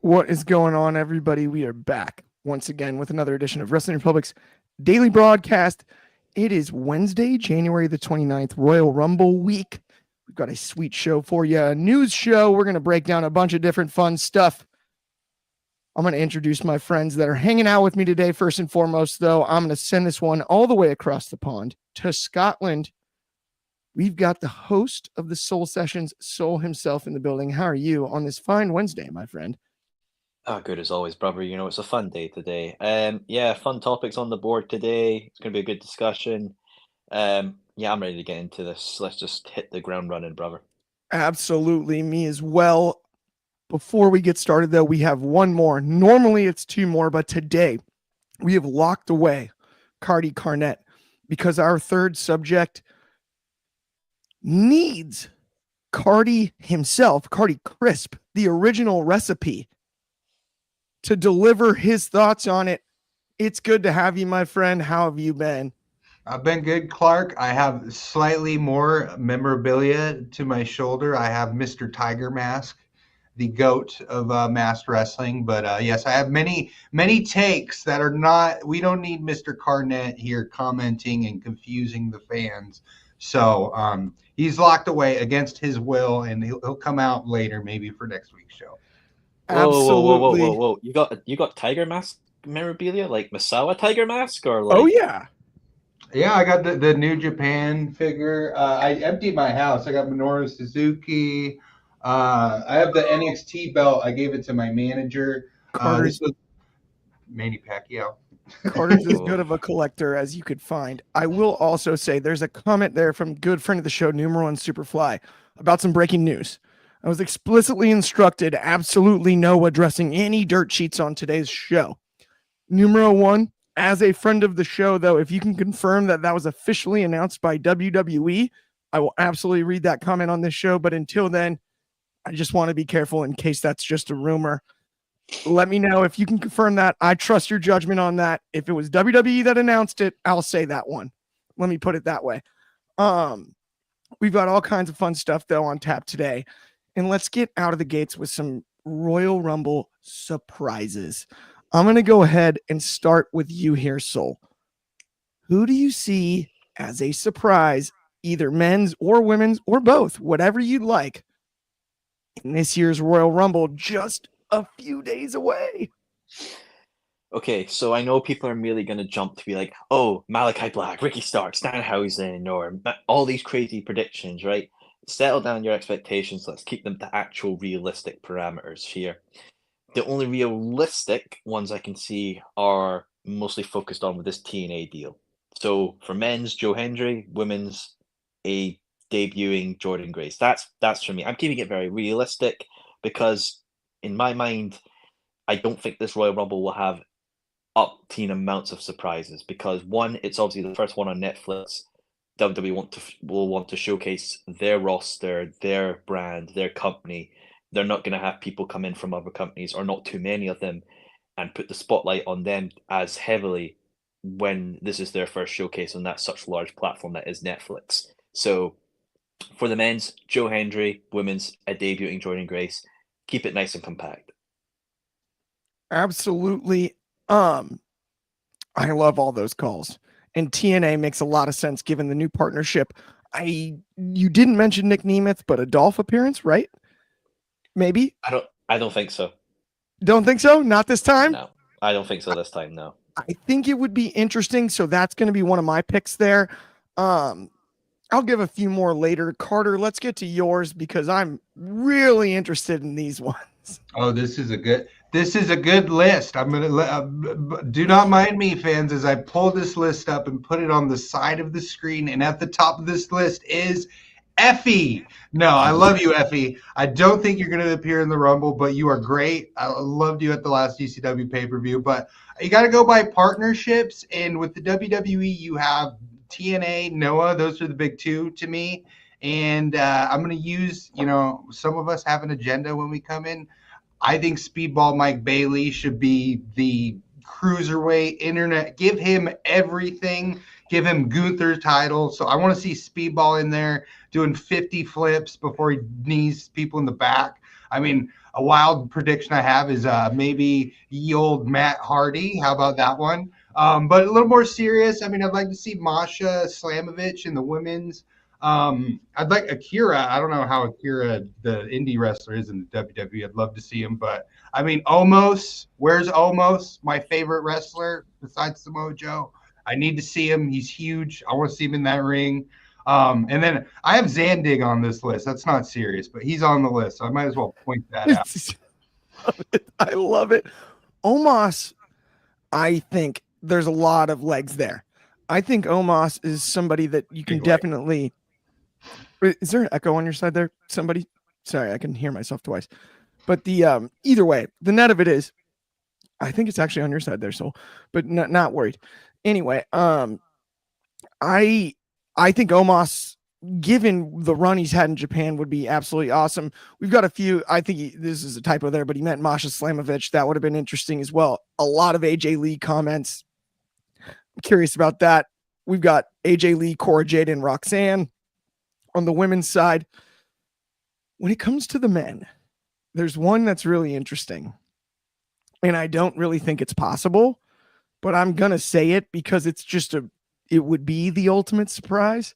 What is going on, everybody? We are back once again with another edition of Wrestling Republic's daily broadcast. It is Wednesday, January the 29th, Royal Rumble week. We've got a sweet show for you, a news show. We're going to break down a bunch of different fun stuff. I'm going to introduce my friends that are hanging out with me today. First and foremost, though, I'm going to send this one all the way across the pond to Scotland. We've got the host of the Soul Sessions, Soul himself, in the building. How are you on this fine Wednesday, my friend? Oh, good as always, brother. You know, it's a fun day today. Yeah, fun topics on the board today. It's going to be a good discussion. Yeah, I'm ready to get into this. Let's just hit the ground running, brother. Absolutely, me as well. Before we get started, though, we have one more. Normally, it's two more, but today we have locked away Carty Carnette because our third subject needs Carty himself, Carty Crisp, the original recipe, to deliver his thoughts on it. It's good to have you, my friend. How have you been? I've been good, Clark. I have slightly more memorabilia to my shoulder. I have Mr. Tiger Mask, the GOAT of masked wrestling. But yes, I have many takes that are not, we don't need Mr. Carnette here commenting and confusing the fans. So he's locked away against his will, and he'll come out later, maybe for next week's show. Absolutely. Whoa. You got Tiger Mask memorabilia, like Misawa Tiger Mask, or like? Oh yeah. Yeah, I got the New Japan figure. I emptied my house. I got Minoru Suzuki. I have the NXT belt. I gave it to my manager. Carter's Manny Pacquiao. Carter's as good of a collector as you could find. I will also say there's a comment there from good friend of the show, Numero One Superfly, about some breaking news. I was explicitly instructed absolutely no addressing any dirt sheets on today's show. Numero One, as a friend of the show, though, if you can confirm that that was officially announced by WWE, I will absolutely read that comment on this show. But until then, I just want to be careful in case that's just a rumor. Let me know if you can confirm that. I trust your judgment on that. If it was WWE that announced it, I'll say that one. Let me put it that way. We've got all kinds of fun stuff, though, on tap today. And let's get out of the gates with some Royal Rumble surprises. I'm going to go ahead and start with you here, Soul. Who do you see as a surprise, either men's or women's or both, whatever you'd like, in this year's Royal Rumble, just a few days away? Okay, so I know people are immediately going to jump to be like, oh, Malachi Black, Ricky Starks, Danhausen, or all these crazy predictions, right? Settle down your expectations. Let's keep them to actual realistic parameters here. The only realistic ones I can see are mostly focused on with this TNA deal. So for men's, Joe Hendry, women's, a debuting Jordan Grace. That's for me. I'm keeping it very realistic because in my mind, I don't think this Royal Rumble will have up-teen amounts of surprises because one, it's obviously the first one on Netflix. WWE will want to showcase their roster, their brand, their company. They're not going to have people come in from other companies, or not too many of them, and put the spotlight on them as heavily when this is their first showcase on that such large platform that is Netflix. So for the men's, Joe Hendry, women's, a debuting Jordan Grace. Keep it nice and compact. Absolutely. I love all those calls. And TNA makes a lot of sense given the new partnership. You didn't mention Nick Nemeth, but a Dolph appearance, right? Maybe? I don't think so. Don't think so? Not this time? No, I don't think so this time, no. I think it would be interesting, so that's going to be one of my picks there. I'll give a few more later. Carter, let's get to yours because I'm really interested in these ones. Oh, this is a good list. I'm gonna do not mind me, fans, as I pull this list up and put it on the side of the screen. And at the top of this list is Effie. No, I love you, Effie. I don't think you're going to appear in the Rumble, but you are great. I loved you at the last ECW pay-per-view, but you got to go by partnerships. And with the WWE, you have TNA, Noah. Those are the big two to me. And I'm going to use, some of us have an agenda when we come in. I think Speedball Mike Bailey should be the cruiserweight internet. Give him everything. Give him Gunther's title. So I want to see Speedball in there doing 50 flips before he knees people in the back. I mean, a wild prediction I have is maybe ye old Matt Hardy. How about that one? But a little more serious. I mean, I'd like to see Masha Slamovich in the women's. I'd like Akira. I don't know how Akira, the indie wrestler, is in the WWE. I'd love to see him, but I mean, Omos. Where's Omos? My favorite wrestler besides Samoa Joe. I need to see him. He's huge. I want to see him in that ring. And then I have Zandig on this list. That's not serious, but he's on the list, so I might as well point that out. I love it. Omos, I think there's a lot of legs there. I think Omos is somebody that you can definitely. Is there an echo on your side there? Somebody? Sorry, I can hear myself twice. But the either way, the net of it is, I think it's actually on your side there, so but not worried. Anyway, I think Omos, given the run he's had in Japan, would be absolutely awesome. We've got a few. I think this is a typo there, but he meant Masha Slamovich. That would have been interesting as well. A lot of AJ Lee comments. I'm curious about that. We've got AJ Lee, Cora Jade, and Roxanne on the women's side. When it comes to the men, there's one that's really interesting. And I don't really think it's possible, but I'm going to say it because it's just it would be the ultimate surprise.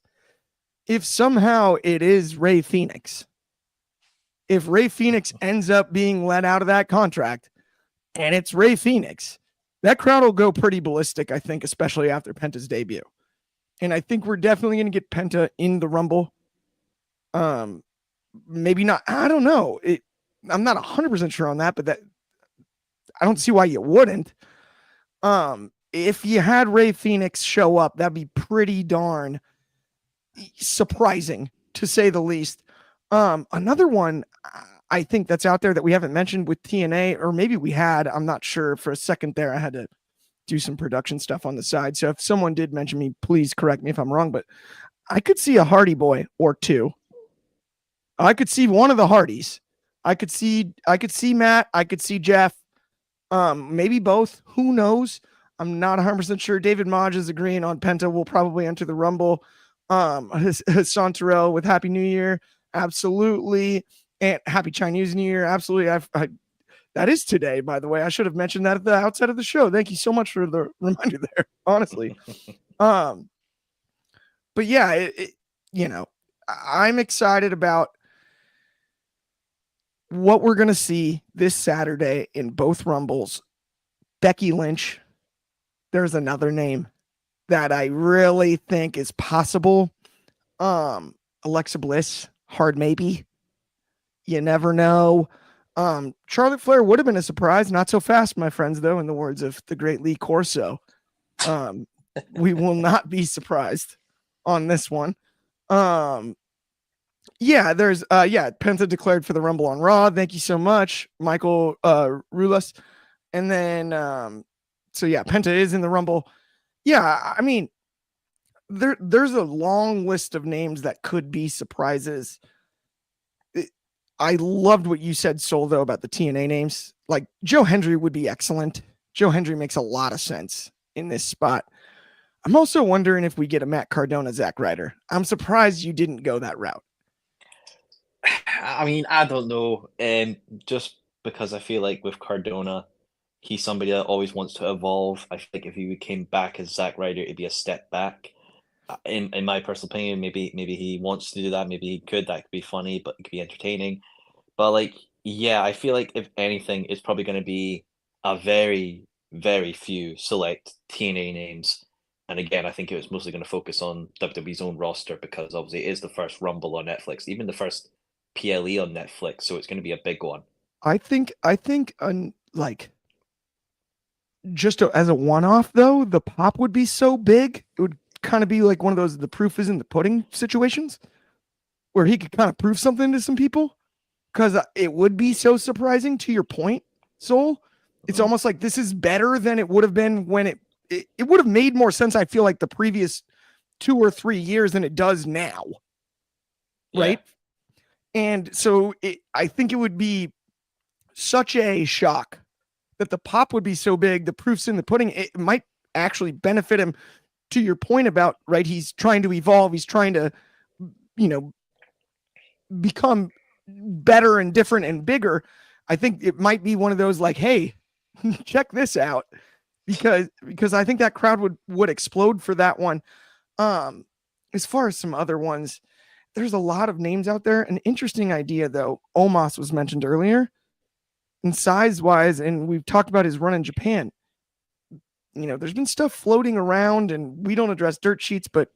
If somehow it is Rey Fenix, if Rey Fenix ends up being let out of that contract and it's Rey Fenix, that crowd will go pretty ballistic, I think, especially after Penta's debut. And I think we're definitely going to get Penta in the Rumble. Maybe not. I don't know. I'm not 100% sure on that, but that I don't see why you wouldn't. If you had Rey Fenix show up, that'd be pretty darn surprising, to say the least. Another one I think that's out there that we haven't mentioned with TNA, or maybe we had, I'm not sure. For a second there, I had to do some production stuff on the side. So if someone did mention me, please correct me if I'm wrong, but I could see a Hardy Boy or two. I could see one of the Hardys. I could see Matt. I could see Jeff. Maybe both. Who knows? I'm not 100% sure. David Modge is agreeing on Penta will probably enter the Rumble. Hassan Terrell with Happy New Year. Absolutely. And Happy Chinese New Year. Absolutely. That is today, by the way. I should have mentioned that at the outset of the show. Thank you so much for the reminder there, honestly. But yeah, I'm excited about what we're going to see this Saturday in both Rumbles. Becky Lynch. There's another name that I really think is possible. Alexa Bliss, hard maybe. You never know. Charlotte Flair would have been a surprise. Not so fast, my friends, though, in the words of the great Lee Corso. We will not be surprised on this one. Penta declared for the Rumble on Raw. Thank you so much, Michael Rulas. And then, Penta is in the Rumble. Yeah, I mean, there's a long list of names that could be surprises. I loved what you said, Sol, though, about the TNA names. Like, Joe Hendry would be excellent. Joe Hendry makes a lot of sense in this spot. I'm also wondering if we get a Matt Cardona, Zack Ryder. I'm surprised you didn't go that route. I mean, I don't know. Just because I feel like with Cardona, he's somebody that always wants to evolve. I feel like if he came back as Zack Ryder, it'd be a step back. In my personal opinion, maybe he wants to do that. Maybe he could. That could be funny, but it could be entertaining. But I feel like if anything, it's probably going to be a very, very few select TNA names. And again, I think it was mostly going to focus on WWE's own roster because obviously it is the first Rumble on Netflix, even the first PLE on Netflix. So it's going to be a big one. I think just as a one-off, though, the pop would be so big. It would kind of be like one of those, the proof is in the pudding situations. where he could kind of prove something to some people, because it would be so surprising. To your point, Soul, it's almost like this is better than it would have been when it would have made more sense, I feel like, the previous 2 or 3 years than it does now. Right? And so I think it would be such a shock that the pop would be so big, the proof's in the pudding. It might actually benefit him, to your point about, right, he's trying to evolve, he's trying to, become better and different and bigger. I think it might be one of those like, hey, check this out, because I think that crowd would explode for that one. As far as some other ones, there's a lot of names out there. An interesting idea, though, Omos was mentioned earlier, and size-wise, and we've talked about his run in Japan. There's been stuff floating around, and we don't address dirt sheets, but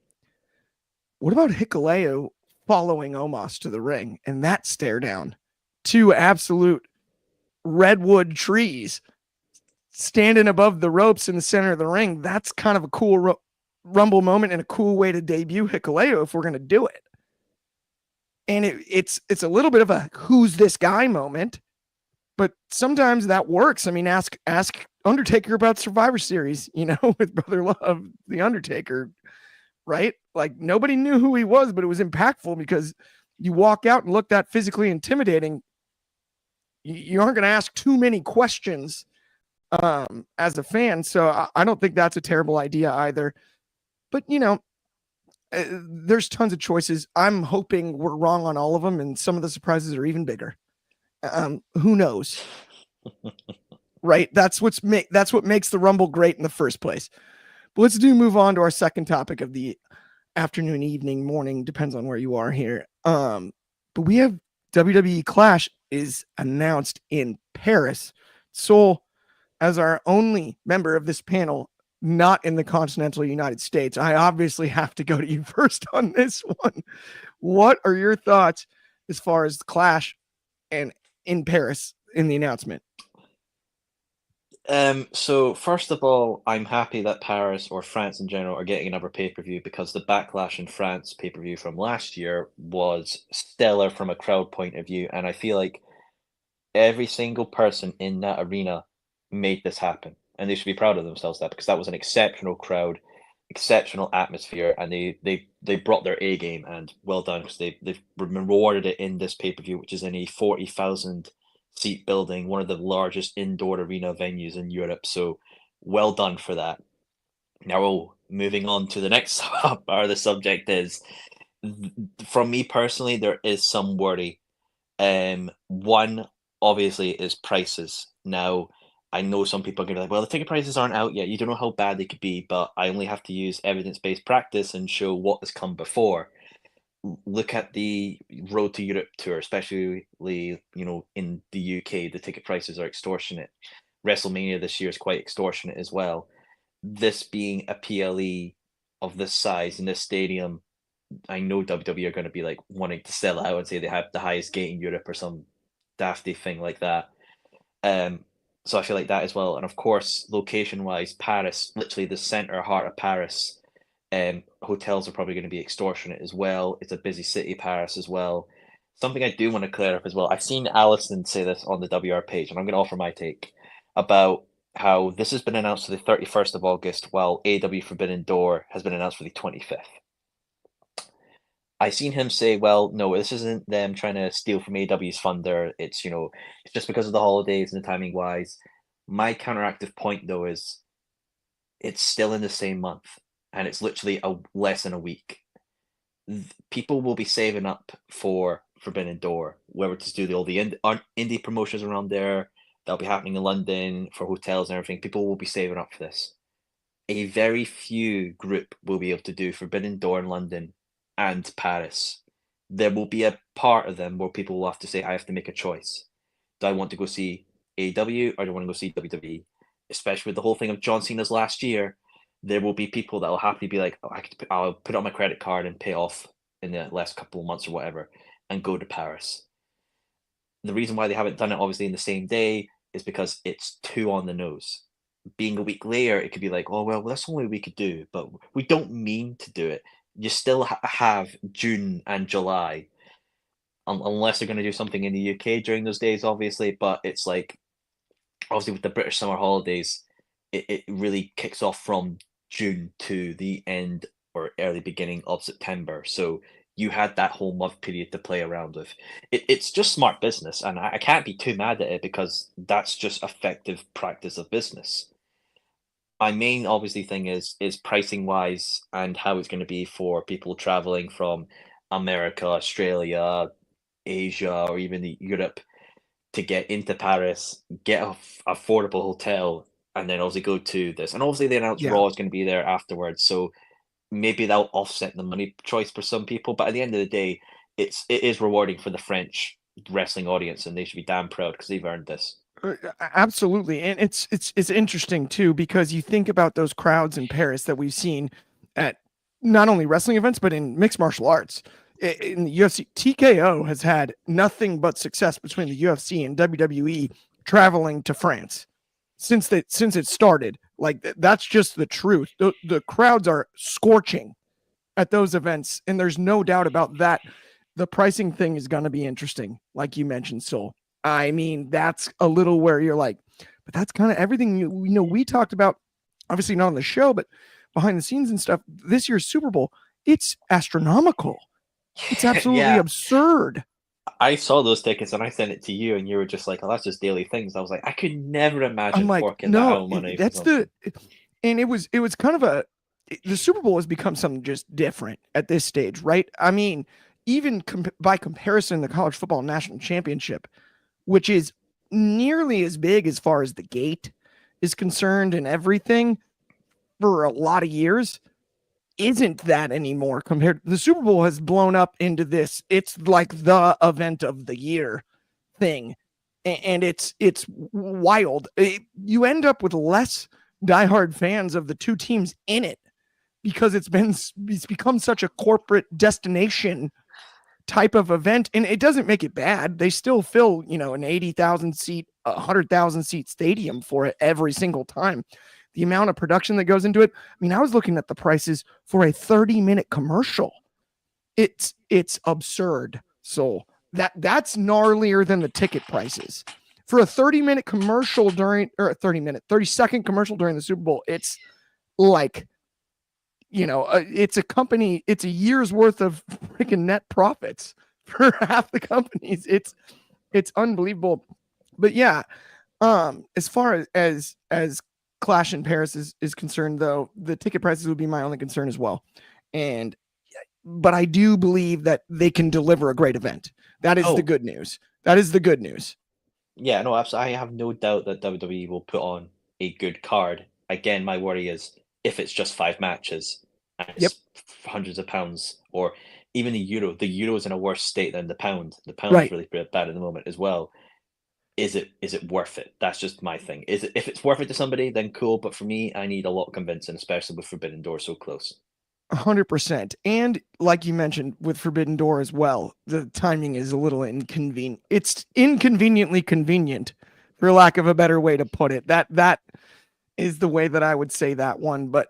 what about Hikuleo following Omos to the ring and that stare down? 2 absolute redwood trees standing above the ropes in the center of the ring. That's kind of a cool Rumble moment and a cool way to debut Hikuleo if we're going to do it. And it's a little bit of a who's this guy moment, but sometimes that works. I mean, ask Undertaker about Survivor Series, with Brother Love, the Undertaker, right? Like, nobody knew who he was, but it was impactful because you walk out and look that physically intimidating. You aren't going to ask too many questions as a fan. So I don't think that's a terrible idea either. But, there's tons of choices. I'm hoping we're wrong on all of them, and some of the surprises are even bigger. Who knows? Right? That's what makes the Rumble great in the first place. But let's move on to our second topic of the afternoon, evening, morning, depends on where you are here. But we have WWE Clash is announced in Paris. Soul, as our only member of this panel not in the continental United States, I obviously have to go to you first on this one. What are your thoughts as far as Clash and in Paris in the announcement? So first of all, I'm happy that Paris, or France in general, are getting another pay-per-view, because the Backlash in France pay-per-view from last year was stellar from a crowd point of view, and I feel like every single person in that arena made this happen, and they should be proud of themselves because that was an exceptional crowd, exceptional atmosphere, and they brought their A game, and well done, because they've rewarded it in this pay-per-view, which is in a 40,000 seat building, one of the largest indoor arena venues in Europe. So well done for that. Now, moving on to the next part of the subject is, from me personally, there is some worry. One, obviously, is prices. Now, I know some people are going to be like, well, the ticket prices aren't out yet. You don't know how bad they could be, but I only have to use evidence-based practice and show what has come before. Look at the Road to Europe tour, especially, in the UK, the ticket prices are extortionate. WrestleMania this year is quite extortionate as well. This being a PLE of this size in this stadium, I know WWE are going to be like wanting to sell out and say they have the highest gate in Europe or some dafty thing like that. So I feel like that as well. And of course, location-wise, Paris, literally the center heart of Paris. Hotels are probably going to be extortionate as well. It's a busy city, Paris, as well. Something I do want to clear up as well. I've seen Allison say this on the WR page, and I'm going to offer my take about how this has been announced for the 31st of August, while AEW Forbidden Door has been announced for the 25th. I seen him say, well, no, this isn't them trying to steal from AEW's thunder. It's, it's just because of the holidays and the timing wise. My counteractive point, though, is it's still in the same month, and it's literally less than a week. People will be saving up for Forbidden Door, whether to do all the indie promotions around there. That'll be happening in London for hotels and everything. People will be saving up for this. A very few group will be able to do Forbidden Door in London and Paris. There will be a part of them where people will have to say, I have to make a choice. Do I want to go see AEW or do I want to go see WWE? Especially with the whole thing of John Cena's last year, there will be people that will happily be like, I'll put it on my credit card and pay off in the last couple of months or whatever and go to Paris. The reason why they haven't done it obviously in the same day is because it's too on the nose. Being a week later, it could be like, oh, well, that's the only we could do, but we don't mean to do it. You still have June and July. unless they're going to do something in the UK during those days, obviously. But it's like, obviously with the British summer holidays, it really kicks off from June to the end or early beginning of September. So you had that whole month period to play around with. It's just smart business, and I can't be too mad at it because that's just effective practice of business. My main obviously thing is pricing wise and how it's going to be for people traveling from America, Australia, Asia, or even Europe to get into Paris, get a affordable hotel, and then obviously go to this. And obviously they announced Yeah. Raw is going to be there afterwards, so maybe that'll offset the money choice for some people. But at the end of the day, it is rewarding for the French wrestling audience, and they should be damn proud because they've earned this. Absolutely, and it's interesting too because you think about those crowds in Paris that we've seen at not only wrestling events but in mixed martial arts. In the UFC, TKO has had nothing but success between the UFC and WWE traveling to France since it started. Like that's just the truth. The crowds are scorching at those events, and there's no doubt about that. The pricing thing is going to be interesting, like you mentioned, Soul. I mean, that's a little where you're like, but that's kind of everything we talked about, obviously not on the show, but behind the scenes and stuff. This year's Super Bowl, it's astronomical. It's absolutely Yeah, absurd. I saw those tickets and I sent it to you, and you were just like, "Oh, that's just daily things." I was like, I could never I'm imagine like, forking that no, amount of money for that's something. and it was kind of the Super Bowl has become something just different at this stage, right? I mean, even by comparison, the college football national championship, which is nearly as big as far as the gate is concerned and everything for a lot of years, isn't that anymore compared. The Super Bowl has blown up into this. It's like the event of the year thing. And it's wild. You end up with less diehard fans of the two teams in it because it's become such a corporate destination type of event, and it doesn't make it bad. They still fill, an 80,000 seat, 100,000 seat stadium for it every single time. The amount of production that goes into it. I mean, I was looking at the prices for a 30-minute commercial. It's absurd. So that's gnarlier than the ticket prices. For a 30-minute commercial or a 30-second commercial during the Super Bowl, it's like, it's a year's worth of freaking net profits for half the companies. It's unbelievable. But yeah, as far as Clash in Paris is concerned, though, the ticket prices would be my only concern as well. But I do believe that they can deliver a great event. That is the good news. That is the good news. Yeah, no, absolutely. I have no doubt that WWE will put on a good card. Again, my worry is if it's just 5 matches and Yep. it's hundreds of pounds, or even the euro. The euro is in a worse state than the pound. The pound Right. is really bad at the moment as well. Is it worth it? That's just my thing. Is it, if it's worth it to somebody, then cool. But for me, I need a lot of convincing, especially with Forbidden Door so close. 100%. And like you mentioned with Forbidden Door as well, the timing is a little inconvenient. It's inconveniently convenient, for lack of a better way to put it. That is the way that I would say that one. But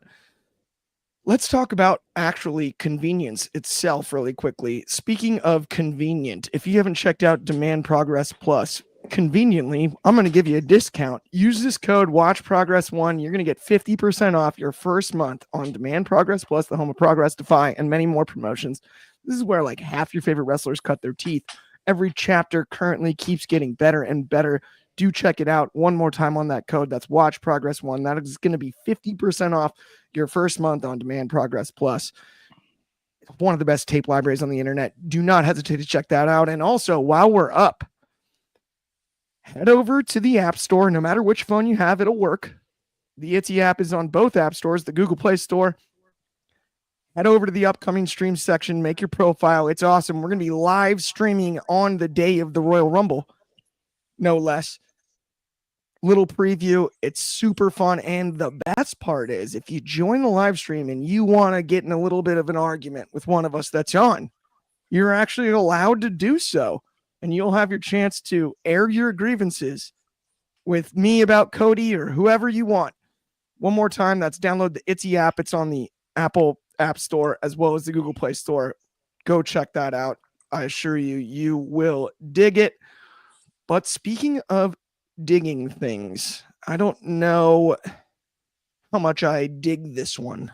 let's talk about actually convenience itself really quickly. Speaking of convenient, if you haven't checked out Demand Progress Plus, conveniently, I'm going to give you a discount. Use this code WatchProgress1. You're going to get 50% off your first month on Demand Progress Plus, the home of Progress Defy, and many more promotions. This is where like half your favorite wrestlers cut their teeth. Every chapter currently keeps getting better and better. Do check it out one more time on that code. That's WatchProgress1. That is going to be 50% off your first month on Demand Progress Plus. One of the best tape libraries on the internet. Do not hesitate to check that out. And also, while we're up, head over to the App Store. No matter which phone you have, it'll work. The Etsy app is on both app stores, the Google Play Store. Head over to the upcoming stream section. Make your profile. It's awesome. We're going to be live streaming on the day of the Royal Rumble, no less. Little preview. It's super fun. And the best part is if you join the live stream and you want to get in a little bit of an argument with one of us that's on, you're actually allowed to do so. And you'll have your chance to air your grievances with me about Cody or whoever you want. One more time, that's download the Etsy app. It's on the Apple App Store as well as the Google Play Store. Go check that out. I assure you, you will dig it. But speaking of digging things, I don't know how much I dig this one.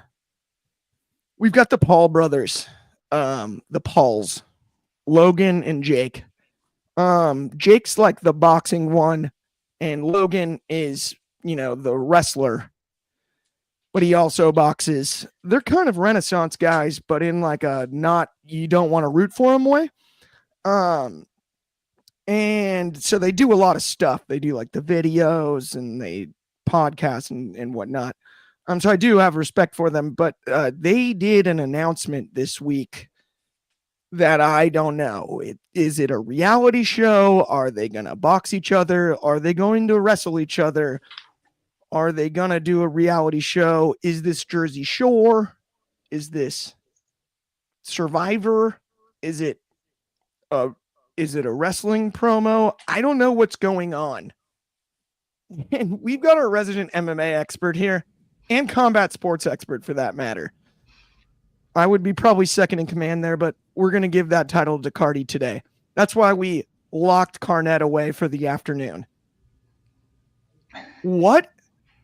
We've got the Paul brothers, the Pauls, Logan and Jake. Jake's like the boxing one, and Logan is, the wrestler, but he also boxes. They're kind of Renaissance guys, but in like a not you don't want to root for them way. And so they do a lot of stuff. They do like the videos and they podcast and whatnot. So I do have respect for them, but they did an announcement this week that I don't know. Is it a reality show? Are they going to box each other? Are they going to wrestle each other? Are they going to do a reality show? Is this Jersey Shore? Is this Survivor? Is it a wrestling promo? I don't know what's going on. And we've got our resident MMA expert here and combat sports expert for that matter. I would be probably second in command there, but we're going to give that title to Carty today. That's why we locked Carnette away for the afternoon. What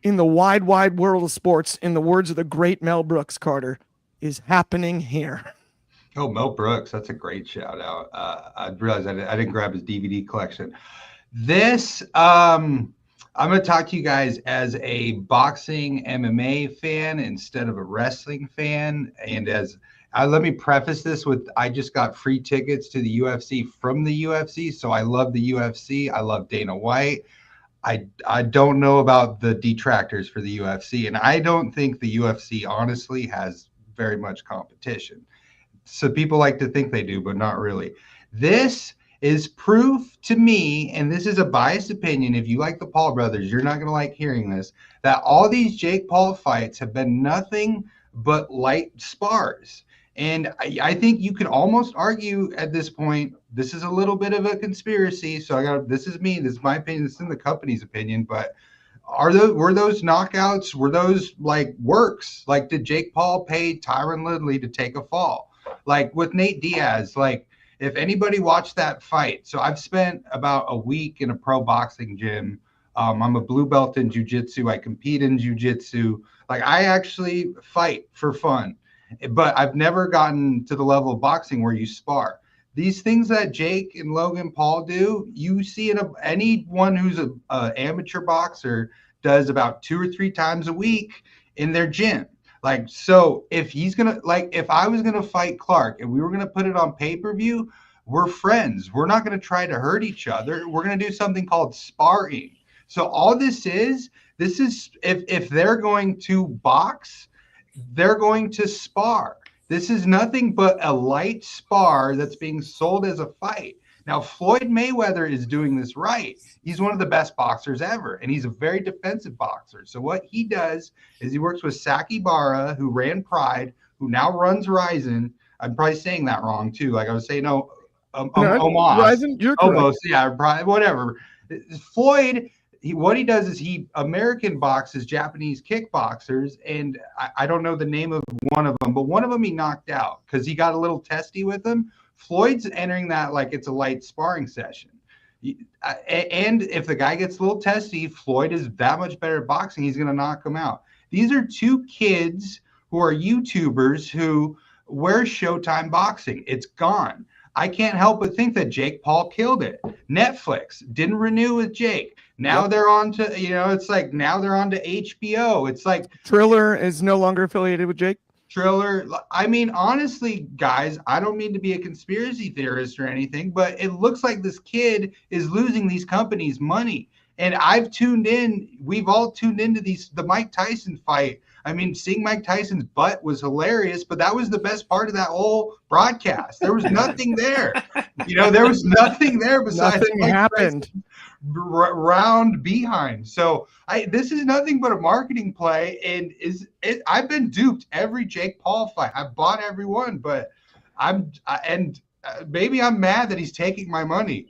in the wide, wide world of sports, in the words of the great Mel Brooks, Carter, is happening here? Oh, Mel Brooks. That's a great shout out. I realized I didn't grab his DVD collection. This, I'm going to talk to you guys as a boxing MMA fan instead of a wrestling fan. And as let me preface this with, I just got free tickets to the UFC from the UFC. So I love the UFC. I love Dana White. I don't know about the detractors for the UFC. And I don't think the UFC honestly has very much competition. So people like to think they do, but not really. This is proof to me, and this is a biased opinion. If you like the Paul brothers, you're not going to like hearing this, that all these Jake Paul fights have been nothing but light spars. And I think you could almost argue at this point, this is a little bit of a conspiracy. So this is me, this is my opinion, this is the company's opinion, but were those knockouts, were those like works? Like, did Jake Paul pay Tyron Woodley to take a fall? Like with Nate Diaz, like if anybody watched that fight. So I've spent about a week in a pro boxing gym. I'm a blue belt in jiu-jitsu. I compete in jiu-jitsu. Like I actually fight for fun, but I've never gotten to the level of boxing where you spar. These things that Jake and Logan Paul do, you see in anyone who's an amateur boxer does about 2 or 3 times a week in their gym. Like, so if I was going to fight Clark and we were going to put it on pay-per-view, we're friends. We're not going to try to hurt each other. We're going to do something called sparring. So all this is if they're going to box, they're going to spar. This is nothing but a light spar that's being sold as a fight. Now, Floyd Mayweather is doing this right. He's one of the best boxers ever, and he's a very defensive boxer. So what he does is he works with Saki Barra, who ran Pride, who now runs Ryzen. I'm probably saying that wrong, too. Like I was saying, Ryzen, you're correct. Almost, yeah, Pride, whatever. Floyd, what he does is he American boxes Japanese kickboxers, and I don't know the name of one of them, but one of them he knocked out because he got a little testy with them. Floyd's entering that like it's a light sparring session. And if the guy gets a little testy, Floyd is that much better at boxing, he's going to knock him out. These are 2 kids who are YouTubers who wear Showtime boxing. It's gone. I can't help but think that Jake Paul killed it. Netflix didn't renew with Jake. Now they're on to, it's like now they're on to HBO. It's like Triller is no longer affiliated with Jake. Triller. I mean, honestly, guys, I don't mean to be a conspiracy theorist or anything, but it looks like this kid is losing these companies money. And we've all tuned into the Mike Tyson fight. I mean, seeing Mike Tyson's butt was hilarious, but that was the best part of that whole broadcast. There was nothing there. There was nothing there besides nothing happened. Round behind. So this is nothing but a marketing play, and I've been duped every Jake Paul fight. I've bought every one, but maybe I'm mad that he's taking my money.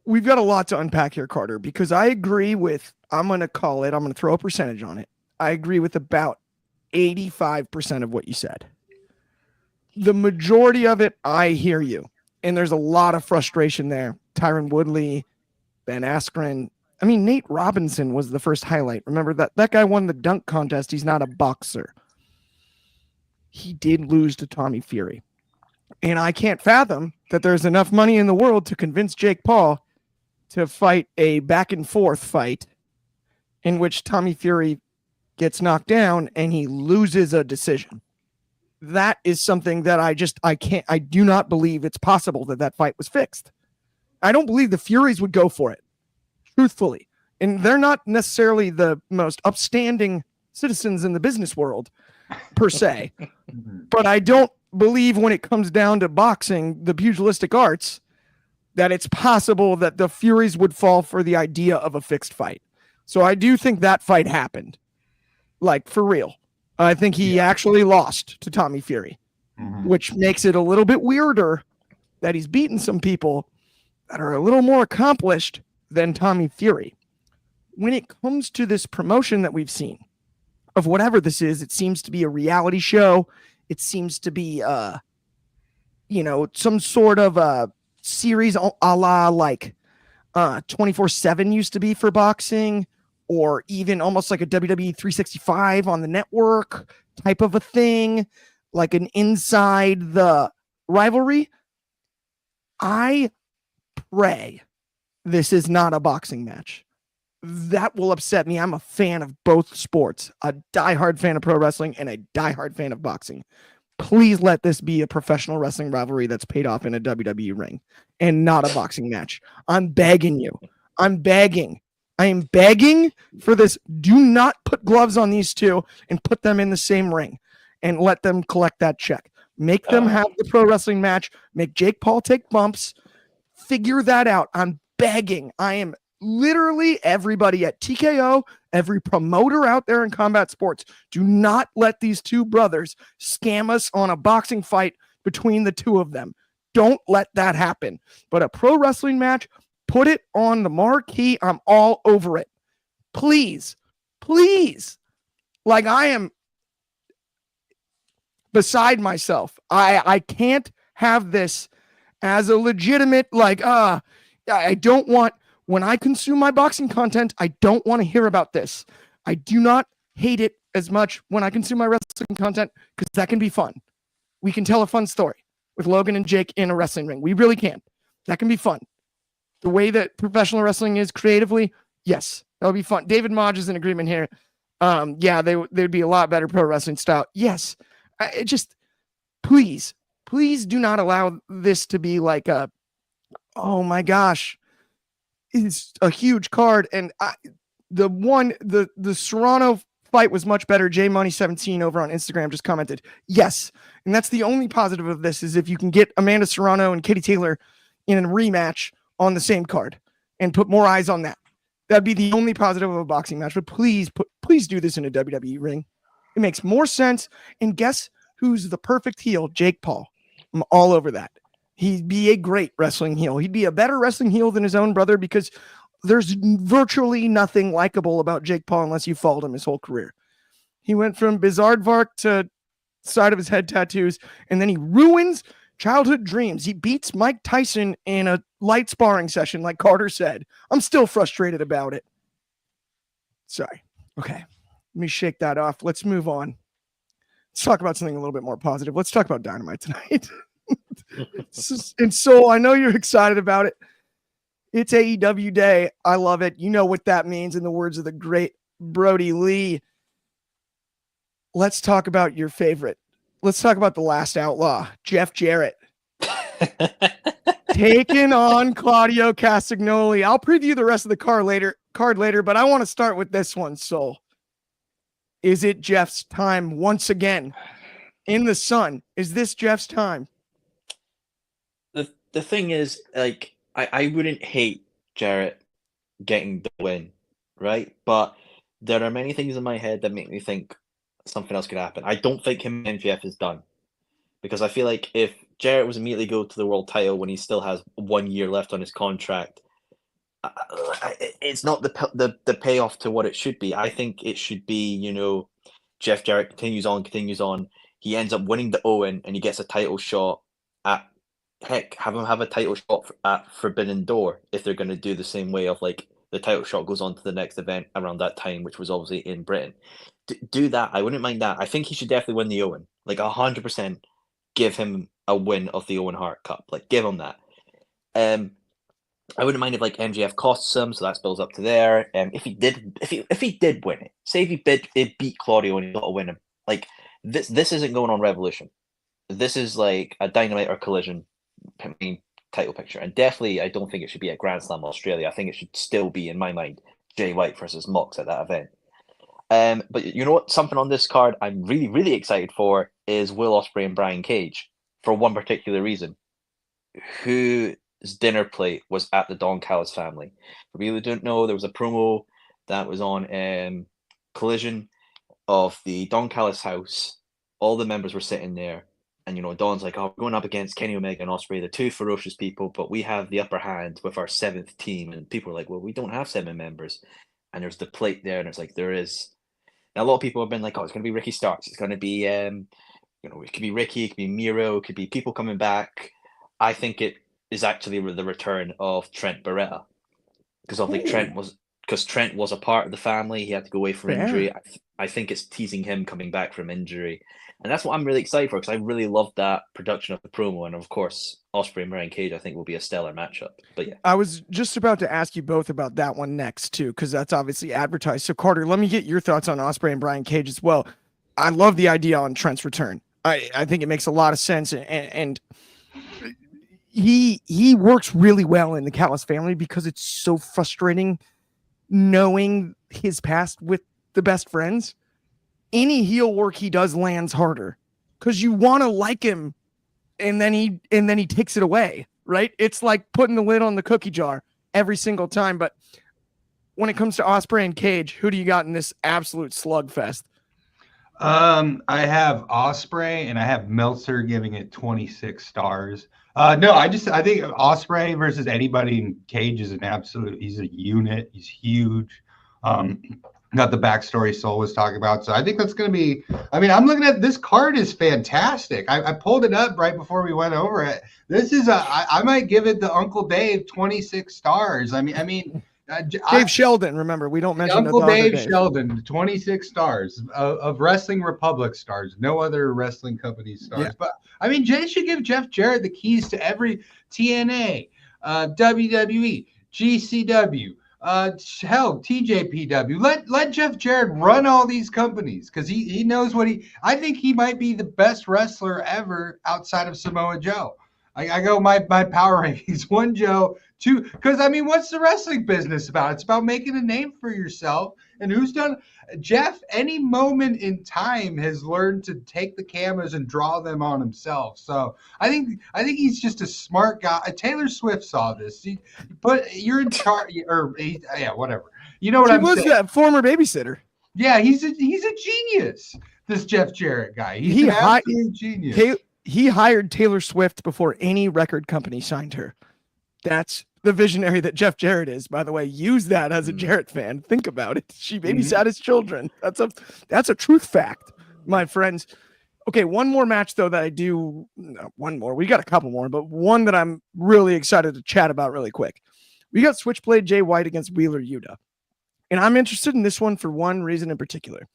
We've got a lot to unpack here, Carter, because I agree with, I'm going to throw a percentage on it. I agree with about 85% of what you said. the majority of it, I hear you. And there's a lot of frustration there. Tyron Woodley, Ben Askren. I mean, Nate Robinson was the first highlight. Remember that guy won the dunk contest. He's not a boxer. He did lose to Tommy Fury. And I can't fathom that there's enough money in the world to convince Jake Paul to fight a back and forth fight in which Tommy Fury gets knocked down and he loses a decision. That is something that I do not believe it's possible that fight was fixed. I don't believe the Furies would go for it, truthfully. And they're not necessarily the most upstanding citizens in the business world, per se. But I don't believe when it comes down to boxing, the pugilistic arts, that it's possible that the Furies would fall for the idea of a fixed fight. So I do think that fight happened. Like, for real. I think he actually lost to Tommy Fury, which makes it a little bit weirder that he's beaten some people that are a little more accomplished than Tommy Fury. When it comes to this promotion that we've seen of whatever this is, it seems to be a reality show. It seems to be, some sort of a series a la like 24/7 used to be for boxing, or even almost like a WWE 365 on the network type of a thing, like an inside the rivalry. I pray this is not a boxing match. That will upset me. I'm a fan of both sports, a diehard fan of pro wrestling and a diehard fan of boxing. Please let this be a professional wrestling rivalry that's paid off in a WWE ring and not a boxing match. I'm begging you. I'm begging. I am begging for this. Do not put gloves on these two and put them in the same ring and let them collect that check. Make them have the pro wrestling match. Make Jake Paul take bumps. Figure that out. I'm begging. I am literally everybody at TKO, every promoter out there in combat sports. Do not let these two brothers scam us on a boxing fight between the two of them. Don't let that happen. But a pro wrestling match, put it on the marquee. I'm all over it. Please, please. Like, I am beside myself. I can't have this as a legitimate, I don't want, when I consume my boxing content, I don't want to hear about this. I do not hate it as much when I consume my wrestling content, because that can be fun. We can tell a fun story with Logan and Jake in a wrestling ring. We really can. That can be fun. The way that professional wrestling is creatively, yes, that'll be fun. David Modge is in agreement here. They'd be a lot better pro wrestling style. Yes. Please do not allow this to be like oh my gosh, it's a huge card. And the Serrano fight was much better. JMoney17 over on Instagram just commented, yes. And that's the only positive of this, is if you can get Amanda Serrano and Katie Taylor in a rematch on the same card and put more eyes on that. That'd be the only positive of a boxing match. But please do this in a WWE ring. It makes more sense. And guess who's the perfect heel? Jake Paul. I'm all over that. He'd be a great wrestling heel. He'd be a better wrestling heel than his own brother, because there's virtually nothing likable about Jake Paul unless you followed him his whole career. He went from Bizarrevark to side of his head tattoos, and then he ruins childhood dreams. He beats Mike Tyson in a light sparring session, like Carter said. I'm still frustrated about it. Sorry. Okay. Let me shake that off. Let's move on. Let's talk about something a little bit more positive. Let's talk about Dynamite tonight. And so I know you're excited about it. It's AEW Day. I love it. You know what that means, in the words of the great Brody Lee. Let's talk about your favorite. Let's talk about the last outlaw, Jeff Jarrett. Taking on Claudio Castagnoli. I'll preview the rest of the card later, but I want to start with this one. So, is it Jeff's time once again in the sun? Is this Jeff's time? The thing is, like, I wouldn't hate Jarrett getting the win, right? But there are many things in my head that make me think something else could happen. I don't think him and MJF is done, because I feel like if Jarrett was immediately go to the world title when he still has 1 year left on his contract, it's not the payoff to what it should be. I think it should be, Jeff Jarrett continues on. He ends up winning the Owen, and he gets a title shot at. Heck, have him have a title shot at Forbidden Door if they're going to do the same way of like the title shot goes on to the next event around that time, which was obviously in Britain. Do that. I wouldn't mind that. I think he should definitely win the Owen. Like 100%, give him a win of the Owen Hart Cup. Like give him that. I wouldn't mind if like MJF costs him, so that spills up to there. If he did win it, say if he beat Claudio and he got to win him, like this isn't going on Revolution. This is like a Dynamite or Collision title picture, and definitely I don't think it should be at Grand Slam Australia. I think it should still be, in my mind, Jay White versus Mox at that event. But you know what? Something on this card I'm really, really excited for is Will Ospreay and Brian Cage for one particular reason. Whose dinner plate was at the Don Callis family? For people who don't know, there was a promo that was on Collision of the Don Callis house. All the members were sitting there. And, Don's like, oh, we're going up against Kenny Omega and Ospreay, the two ferocious people, but we have the upper hand with our 7th team. And people are like, well, we don't have 7 members. And there's the plate there, and it's like, there is. Now, a lot of people have been like, oh, it's going to be Ricky Starks. It's going to be, it could be Ricky, it could be Miro, it could be people coming back. I think it is actually the return of Trent Barretta. Because Trent was a part of the family. He had to go away for injury. I think it's teasing him coming back from injury. And that's what I'm really excited for, because I really loved that production of the promo. And of course, Ospreay and Brian Cage, I think, will be a stellar matchup. But yeah. I was just about to ask you both about that one next, too, because that's obviously advertised. So, Carter, let me get your thoughts on Ospreay and Brian Cage as well. I love the idea on Trent's return. I think it makes a lot of sense. And he works really well in the Callis family because it's so frustrating knowing his past with the best friends. Any heel work he does lands harder because you want to like him, and then he takes it away, right? It's like putting the lid on the cookie jar every single time. But when it comes to Ospreay and Cage, who do you got in this absolute slugfest? I have Ospreay and I have Meltzer giving it 26 stars. No, I think Ospreay versus anybody in Cage is he's a unit. He's huge. Got the backstory Soul was talking about. So I think that's going to be, I'm looking at this card is fantastic. I pulled it up right before we went over it. This is I might give it to Uncle Dave 26 stars. Dave Sheldon, remember, we don't mention Uncle Dave Sheldon, 26 stars of Wrestling Republic stars, no other wrestling company stars. Yeah. But Jay should give Jeff Jarrett the keys to every TNA, WWE, GCW, TJPW. Let Jeff Jarrett run all these companies because he knows what I think he might be the best wrestler ever outside of Samoa Joe. I go my power rankings: 1 Joe, 2, because what's the wrestling business about? It's about making a name for yourself. And who's done? Jeff, any moment in time, has learned to take the cameras and draw them on himself. So I think he's just a smart guy. Taylor Swift saw this. But you're in charge, whatever. You know what I'm saying? He was a former babysitter. Yeah, he's a genius. This Jeff Jarrett guy. He's an absolute genius. He hired Taylor Swift before any record company signed her. That's the visionary that Jeff Jarrett is, by the way. Use that as a Jarrett fan. Think about it. She babysat his children. That's a truth fact, my friends. Okay, one more match, though, that I do. No, one more. We got a couple more, but one that I'm really excited to chat about really quick. We got Switchblade Jay White against Wheeler Yuta. And I'm interested in this one for one reason in particular.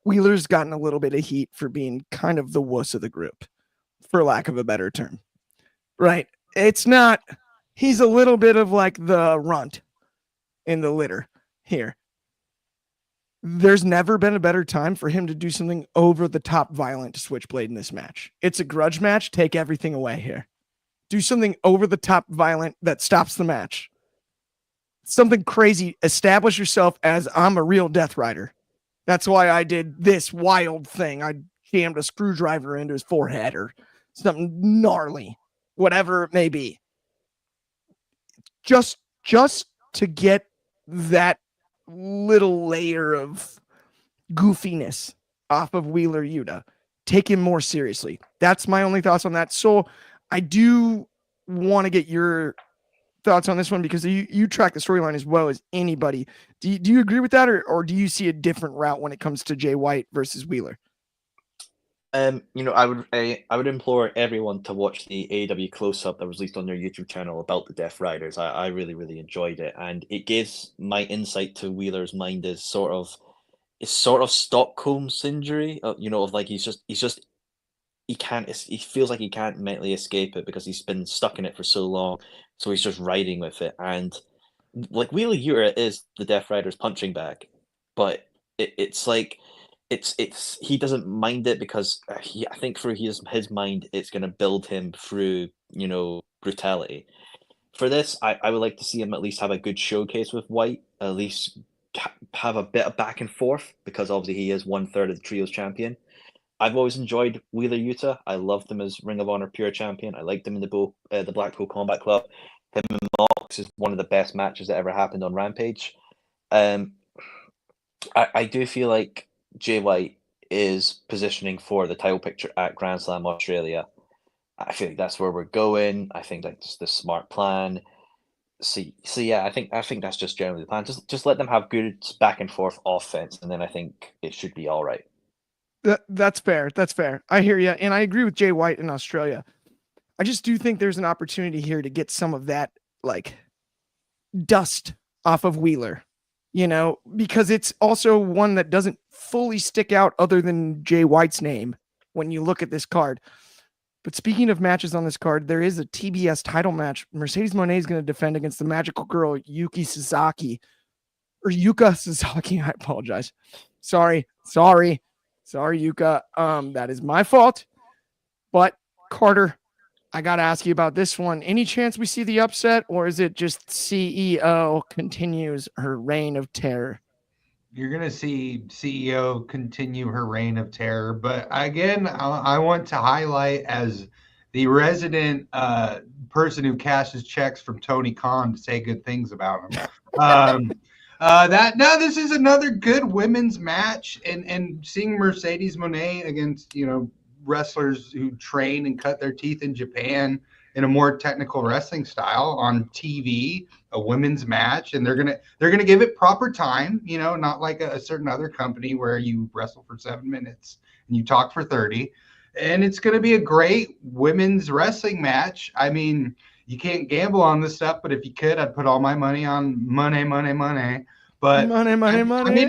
Wheeler's gotten a little bit of heat for being kind of the wuss of the group, for lack of a better term. Right? It's not... He's a little bit of like the runt in the litter here. There's never been a better time for him to do something over the top violent to Switchblade in this match. It's a grudge match. Take everything away here. Do something over the top violent that stops the match. Something crazy. Establish yourself as I'm a real Death Rider. That's why I did this wild thing. I jammed a screwdriver into his forehead or something gnarly, whatever it may be. Just to get that little layer of goofiness off of Wheeler Yuta. Take him more seriously. That's my only thoughts on that. So I do want to get your thoughts on this one because you track the storyline as well as anybody. Do you agree with that, or do you see a different route when it comes to Jay White versus Wheeler? I would implore everyone to watch the AEW close-up that was released on their YouTube channel about the Death Riders. I really, really enjoyed it, and it gives my insight to Wheeler's mind is sort of Stockholm syndrome. Of like he feels like he can't mentally escape it because he's been stuck in it for so long, so he's just riding with it. And like Wheeler Yuta is the Death Rider's punching bag, but it's like it's he doesn't mind it because I think through his mind it's going to build him through brutality. For this, I would like to see him at least have a good showcase with White, at least have a bit of back and forth because obviously he is 1/3 of the trios champion. I've always enjoyed Wheeler Yuta. I loved him as Ring of Honor Pure Champion. I liked him in the Blackpool Combat Club. Him and Mox is one of the best matches that ever happened on Rampage. I do feel like Jay White is positioning for the title picture at Grand Slam Australia. I feel like that's where we're going. I think that's the smart plan. So yeah, I think that's just generally the plan. Just let them have good back and forth offense, and then I think it should be all right. That's fair. That's fair. I hear you, and I agree with Jay White in Australia. I just do think there's an opportunity here to get some of that like dust off of Wheeler, because it's also one that doesn't fully stick out other than Jay White's name when you look at this card. But speaking of matches on this card, there is a TBS title match. Mercedes Moné is going to defend against the magical girl Yuka Sasaki. I apologize. Sorry, Yuka. That is my fault. But Carter, I got to ask you about this one. Any chance we see the upset, or is it just CEO continues her reign of terror? You're going to see CEO continue her reign of terror. But again, I want to highlight as the resident person who cashes checks from Tony Khan to say good things about him. This is another good women's match, and seeing Mercedes Moné against wrestlers who train and cut their teeth in Japan in a more technical wrestling style on TV, a women's match, and they're gonna give it proper time, not like a certain other company where you wrestle for 7 minutes and you talk for 30. And it's gonna be a great women's wrestling match. I mean, you can't gamble on this stuff, but if you could, I'd put all my money on money. But money. I mean,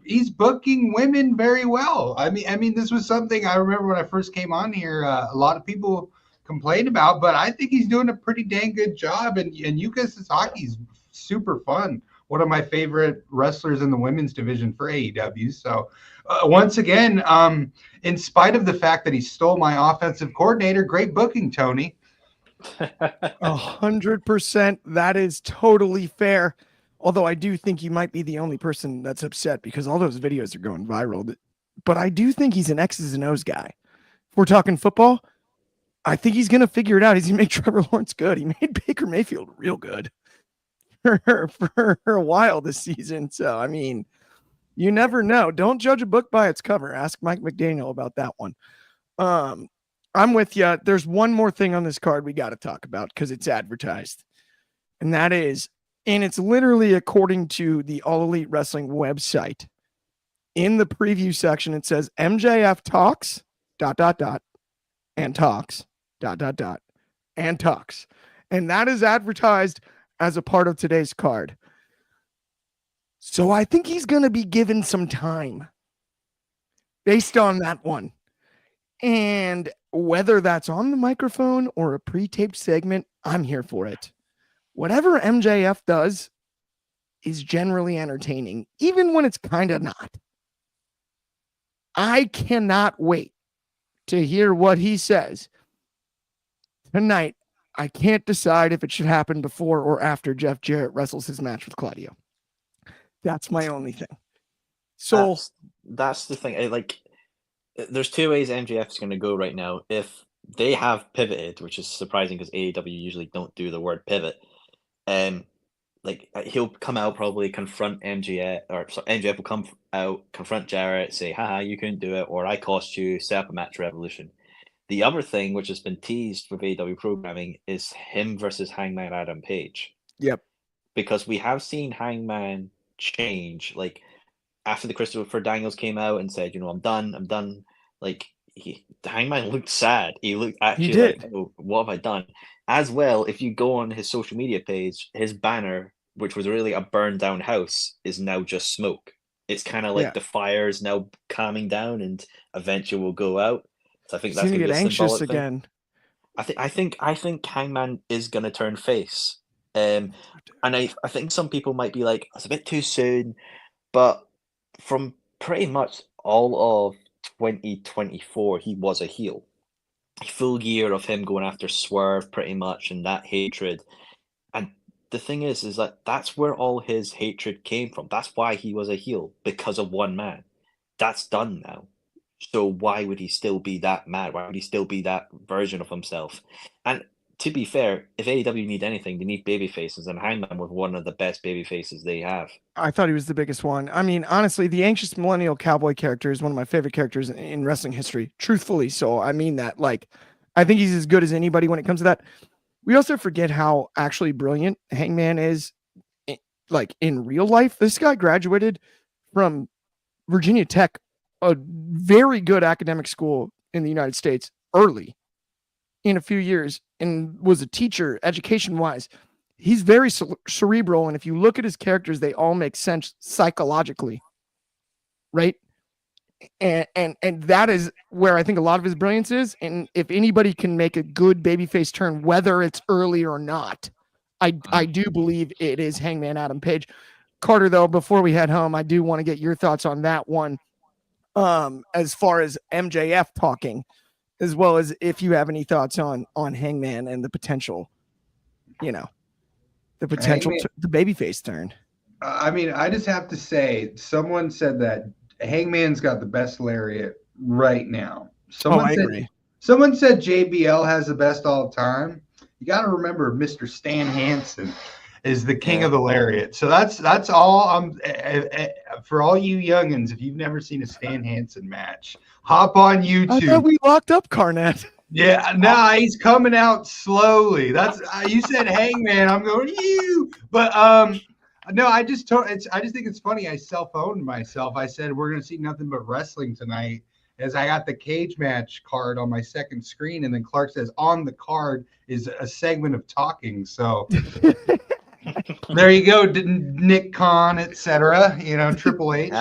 he's booking women very well. I mean, this was something I remember when I first came on here. A lot of people complained about, but I think he's doing a pretty dang good job. And Yuka Sasaki's super fun. One of my favorite wrestlers in the women's division for AEW. So once again, in spite of the fact that he stole my offensive coordinator, great booking, Tony. 100%. That is totally fair. Although I do think you might be the only person that's upset because all those videos are going viral. But I do think he's an X's and O's guy. If we're talking football, I think he's going to figure it out. He's going to make Trevor Lawrence good. He made Baker Mayfield real good for a while this season. So, I mean, you never know. Don't judge a book by its cover. Ask Mike McDaniel about that one. I'm with you. There's one more thing on this card we got to talk about because it's advertised. And that is, and it's literally according to the All Elite Wrestling website. In the preview section, it says MJF talks, ... and talks, ... and talks. And that is advertised as a part of today's card. So I think he's going to be given some time based on that one. And whether that's on the microphone or a pre-taped segment, I'm here for it. Whatever MJF does is generally entertaining, even when it's kind of not. I cannot wait to hear what he says tonight. I can't decide if it should happen before or after Jeff Jarrett wrestles his match with Claudio. That's my only thing. So that's the thing. There's two ways MJF is going to go right now. If they have pivoted, which is surprising because AEW usually don't do the word pivot. He'll come out, probably confront MJF, or so MJF will come out, confront Jarrett, say, haha, you couldn't do it, or I cost you, set up a match Revolution. The other thing, which has been teased with AEW programming, is him versus Hangman Adam Page. Yep. Because we have seen Hangman change. Like, after the Christopher Daniels came out and said, I'm done. Like, Hangman looked sad. He looked actually like, oh, what have I done? As well, if you go on his social media page, his banner, which was really a burned down house, is now just smoke. It's kind of like the fire is now calming down and eventually will go out. So I think that's going to be a anxious again. I think Hangman is going to turn face. And I think some people might be like, it's a bit too soon, but from pretty much all of 2024, he was a heel. A full year of him going after Swerve pretty much, and that hatred. And the thing is that that's where all his hatred came from. That's why he was a heel, because of one man. That's done now. So why would he still be that mad? Why would he still be that version of himself? And to be fair, if AEW need anything, they need baby faces, and Hangman was one of the best baby faces they have. I thought he was the biggest one. I mean, honestly, the anxious millennial cowboy character is one of my favorite characters in wrestling history, truthfully. So I mean that, like, I think he's as good as anybody when it comes to that. We also forget how actually brilliant Hangman is, like, in real life. This guy graduated from Virginia Tech, a very good academic school in the United States, early in a few years, and was a teacher education wise. He's very cerebral. And if you look at his characters, they all make sense psychologically. Right. And that is where I think a lot of his brilliance is. And if anybody can make a good babyface turn, whether it's early or not, I do believe it is Hangman Adam Page. Carter, though, before we head home, I do want to get your thoughts on that one. As far as MJF talking, as well as if you have any thoughts on Hangman and the potential, the babyface turn. I mean, I just have to say, someone said that Hangman's got the best lariat right now. I agree. Someone said JBL has the best all time. You got to remember, Mr. Stan Hansen is the king of the lariat. So that's all. For all you youngins, if you've never seen a Stan Hansen match, hop on YouTube. I thought we locked up Carnette. Yeah, nah, he's coming out slowly. That's you said Hangman. I'm going you, but no, I just think it's funny. I self-owned myself. I said we're gonna see nothing but wrestling tonight, as I got the cage match card on my second screen, and then Clark says on the card is a segment of talking. So there you go, Nick Khan, etc. Triple H.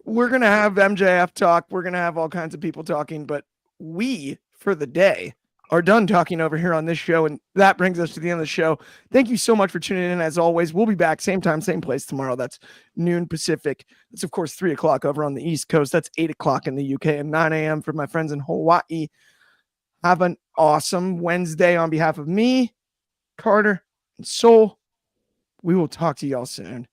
We're going to have MJF talk. We're going to have all kinds of people talking, but we, for the day, are done talking over here on this show. And that brings us to the end of the show. Thank you so much for tuning in. As always, we'll be back same time, same place tomorrow. That's noon Pacific. That's, of course, 3 o'clock over on the East Coast. That's 8 o'clock in the UK and 9 a.m. for my friends in Hawaii. Have an awesome Wednesday on behalf of me, Carter, and Soul. We will talk to y'all soon.